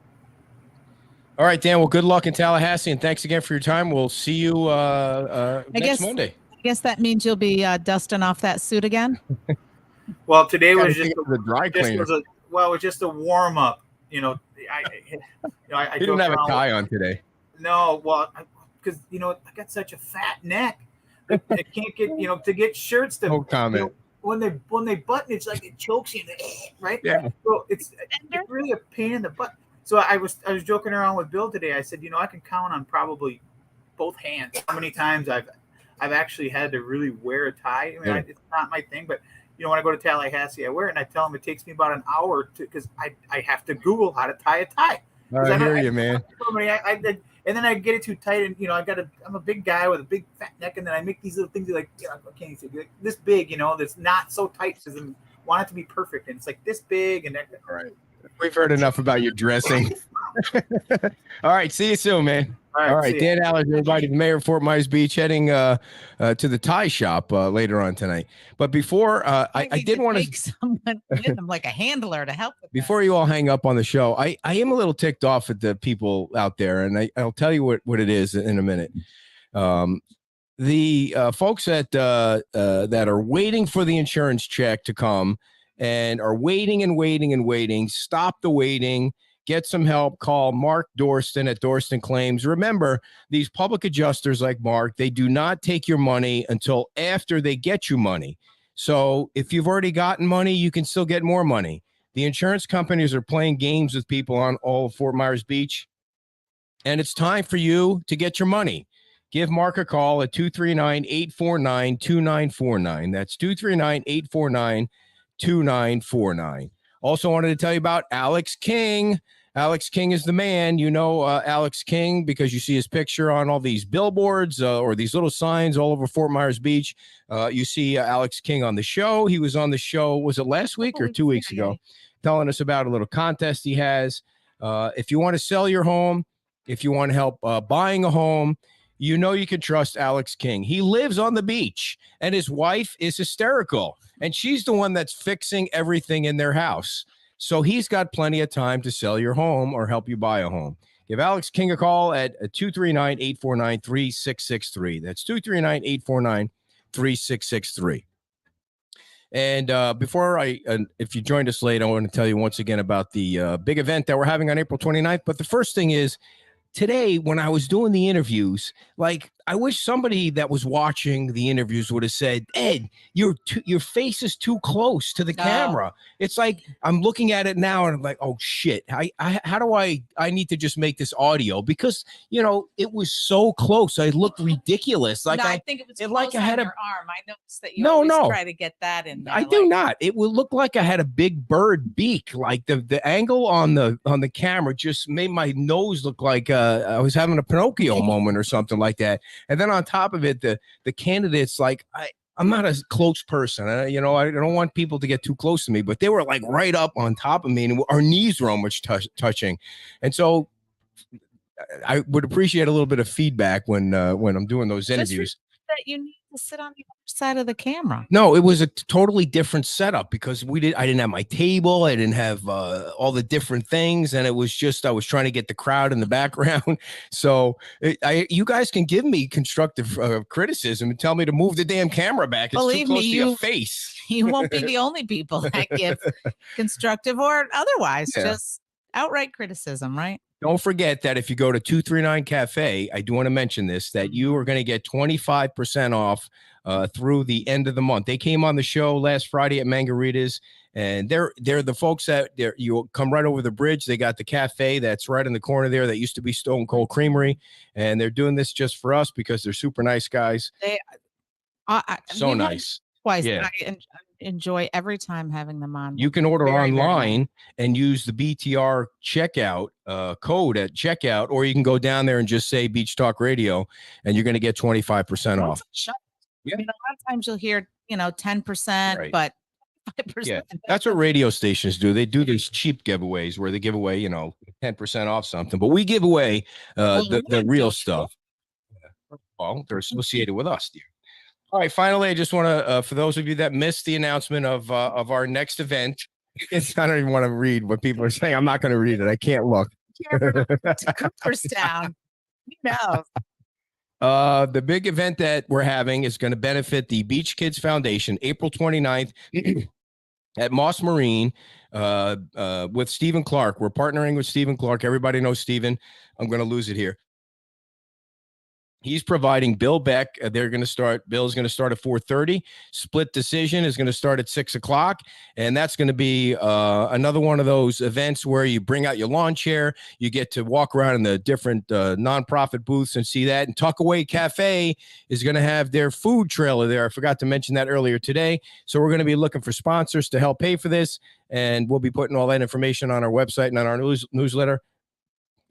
All right, Dan. Well, good luck in Tallahassee, and thanks again for your time. We'll see you next Monday. I guess that means you'll be dusting off that suit again. Well, today was just the dry cleaner. It was just a warm up. I You didn't have a tie on today. No, well, because I got such a fat neck. I can't get to get shirts to. No comment. When they button, it's like it chokes you, right? Yeah. So it's really a pain in the butt. So I was joking around with Bill today. I said, I can count on probably both hands how many times I've actually had to really wear a tie. I mean, it's not my thing, but when I go to Tallahassee, I wear it, and I tell them it takes me about an hour because I have to Google how to tie a tie. I hear you, man. And then I get it too tight, and I'm a big guy with a big fat neck, and then I make these little things like I can't even say like this big, that's not so tight because I want it to be perfect, and it's like this big and that. All right, we've heard enough about your dressing. All right, see you soon, man. All right, Dan Allard, everybody, the mayor of Fort Myers Beach, heading to the tie shop later on tonight. But before, I did want to take someone with him, like a handler, to help with before you all hang up on the show. I am a little ticked off at the people out there, and I'll tell you what it is in a minute. The folks that are waiting for the insurance check to come and are waiting and waiting and waiting. Stop the waiting. Get some help. Call Mark Dorston at Dorston Claims. Remember, these public adjusters like Mark, they do not take your money until after they get you money. So if you've already gotten money, you can still get more money. The insurance companies are playing games with people on all of Fort Myers Beach, and it's time for you to get your money. Give Mark a call at 239-849-2949. That's 239-849-2949. Also wanted to tell you about Alex King. Alex King is the man. Alex King because you see his picture on all these billboards or these little signs all over Fort Myers Beach. You see Alex King on the show. He was on the show, was it last week or 2 weeks ago, telling us about a little contest he has. If you want to sell your home, if you want help buying a home, you can trust Alex King. He lives on the beach, and his wife is hysterical, and she's the one that's fixing everything in their house. So he's got plenty of time to sell your home or help you buy a home. Give Alex King a call at 239-849-3663. That's 239-849-3663. And before if you joined us late, I want to tell you once again about the big event that we're having on April 29th. But the first thing is, today, when I was doing the interviews, I wish somebody that was watching the interviews would have said, Ed, your face is too close to the camera. It's like I'm looking at it now and I'm like, oh shit. How do I need to just make this audio? Because it was so close. I looked ridiculous. I think it was close like I had on your arm. I noticed that you try to get that in there. I do not. It would look like I had a big bird beak. Like the angle on the camera just made my nose look like I was having a Pinocchio moment or something like that. And then on top of it, the candidates, I'm not a close person. I don't want people to get too close to me, but they were right up on top of me, and our knees were almost touching. And so I would appreciate a little bit of feedback when I'm doing those interviews. That you need to sit on the other side of the camera. No, it was a totally different setup because I didn't have my table. I didn't have all the different things. And it was just, I was trying to get the crowd in the background. So you guys can give me constructive criticism and tell me to move the damn camera back. It's Believe too close me, to your face. You won't be the only people that give constructive or otherwise, just outright criticism, right? Don't forget that if you go to 239 Cafe, I do want to mention this, that you are going to get 25% off through the end of the month. They came on the show last Friday at Margaritas, and they're the folks that you come right over the bridge. They got the cafe that's right in the corner there that used to be Stone Cold Creamery, and they're doing this just for us because they're super nice guys. So nice. Twice. Yeah. I enjoy every time having them on. You can order Very, very online nice. and use the BTR checkout code at checkout, or you can go down there and just say Beach Talk Radio, and you're going to get 25% off. I mean, a lot of times you'll hear, 10%, Right. but 5%. Yeah, that's what radio stations do. They do these cheap giveaways where they give away, 10% off something, but we give away the real stuff. Well, they're associated with us, dear. All right. Finally, I just want to, for those of you that missed the announcement of our next event, I don't even want to read what people are saying. I'm not going to read it. I can't look. Cooperstown. The big event that we're having is going to benefit the Beach Kids Foundation, April 29th at Moss Marine with Stephen Clark. We're partnering with Stephen Clark. Everybody knows Stephen. I'm going to lose it here. He's providing Bill Beck. Bill's going to start at 4:30. Split decision is going to start at 6:00. And that's going to be another one of those events where you bring out your lawn chair. You get to walk around in the different nonprofit booths and see that. And Tuckaway Cafe is going to have their food trailer there. I forgot to mention that earlier today. So we're going to be looking for sponsors to help pay for this. And we'll be putting all that information on our website and on our newsletter.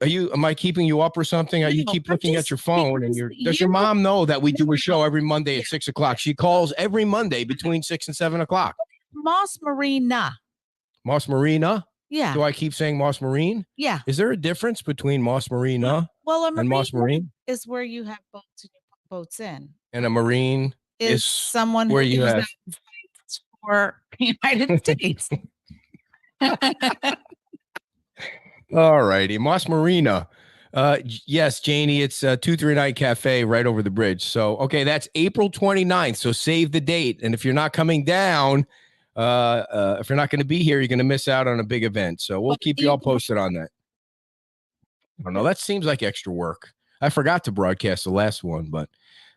Am I keeping you up or something? You keep looking at your phone and does your mom know that we do a show every Monday at 6:00? She calls every Monday between 6 and 7 o'clock. Moss Marina. Moss Marina? Yeah. Do I keep saying Moss Marine? Yeah. Is there a difference between Moss Marina and Moss Marine? Is where you have boats and you put boats in. And a Marine is someone where who you have for the United States. All righty. Moss Marina. Yes, Janie, it's 239 Cafe right over the bridge. So, okay, that's April 29th. So save the date. And if you're not coming down, if you're not going to be here, you're going to miss out on a big event. So we'll keep you all posted on that. I don't know. That seems like extra work. I forgot to broadcast the last one, but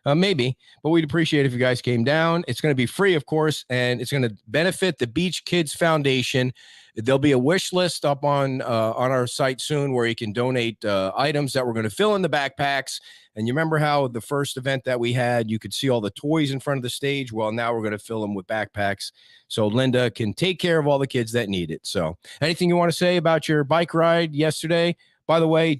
maybe. But we'd appreciate if you guys came down. It's going to be free, of course, and it's going to benefit the Beach Kids Foundation. There'll be a wish list up on our site soon where you can donate items that we're going to fill in the backpacks. And you remember how the first event that we had, you could see all the toys in front of the stage? Well, now we're going to fill them with backpacks so Linda can take care of all the kids that need it. So anything you want to say about your bike ride yesterday? By the way,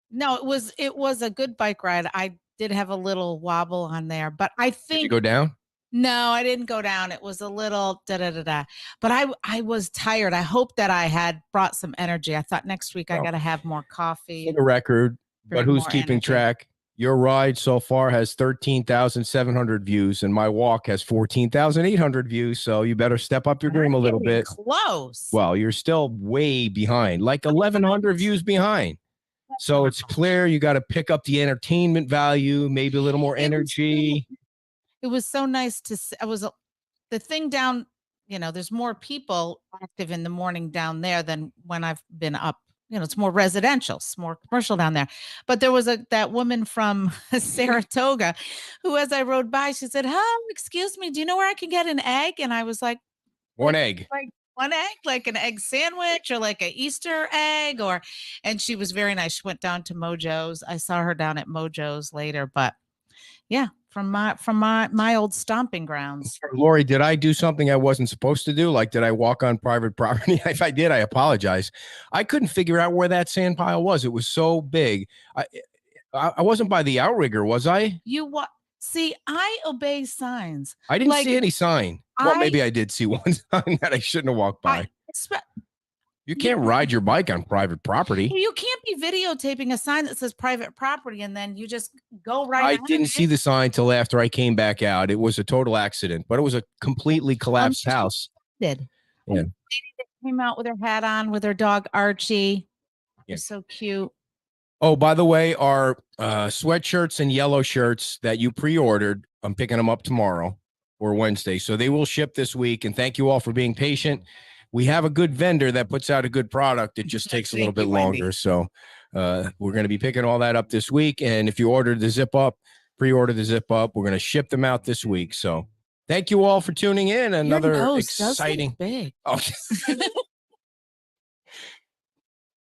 No, it was a good bike ride. I did have a little wobble on there, but I think Did you go down? No, I didn't go down. It was a little da-da-da-da. But I was tired. I hope that I had brought some energy. I thought next week I got to have more coffee. For the record, but bring who's more keeping energy. track? Your ride so far has 13,700 views, and my walk has 14,800 views. So you better step up your game a little Getting bit. Close. Well, you're still way behind, like 1,100 views behind. So it's clear you got to pick up the entertainment value, maybe a little more energy. It was so nice to see. The thing down, there's more people active in the morning down there than when I've been up. It's more residential, it's more commercial down there. But there was that woman from Saratoga who, as I rode by, she said, "Oh, excuse me, do you know where I can get an egg?" And I was like, One egg. like one egg, like an egg sandwich or like an Easter egg, and she was very nice. She went down to Mojo's. I saw her down at Mojo's later, but yeah, from my old stomping grounds. Lori, did I do something I wasn't supposed to do? Like, did I walk on private property? If I did, I apologize. I couldn't figure out where that sand pile was. It was so big. I wasn't by the outrigger, was I? You what? See, I obey signs. I didn't Like, see any sign. Well, maybe I did see one sign that I shouldn't have walked by. You can't ride your bike on private property. You can't be videotaping a sign that says private property and then you just go right. I on didn't it. see the sign till after I came back out. It was a total accident, but it was a completely collapsed she house. Did. Yeah. The lady that came out with her hat on with her dog Archie. Yeah. It's so cute. Oh, by the way, our sweatshirts and yellow shirts that you pre-ordered, I'm picking them up tomorrow or Wednesday. So they will ship this week. And thank you all for being patient. We have a good vendor that puts out a good product. It just takes a little bit longer. So we're going to be picking all that up this week. And if you ordered the zip up, pre-order the zip up, we're going to ship them out this week. So thank you all for tuning in. Another Your nose does look exciting. big. Okay.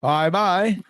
Bye-bye.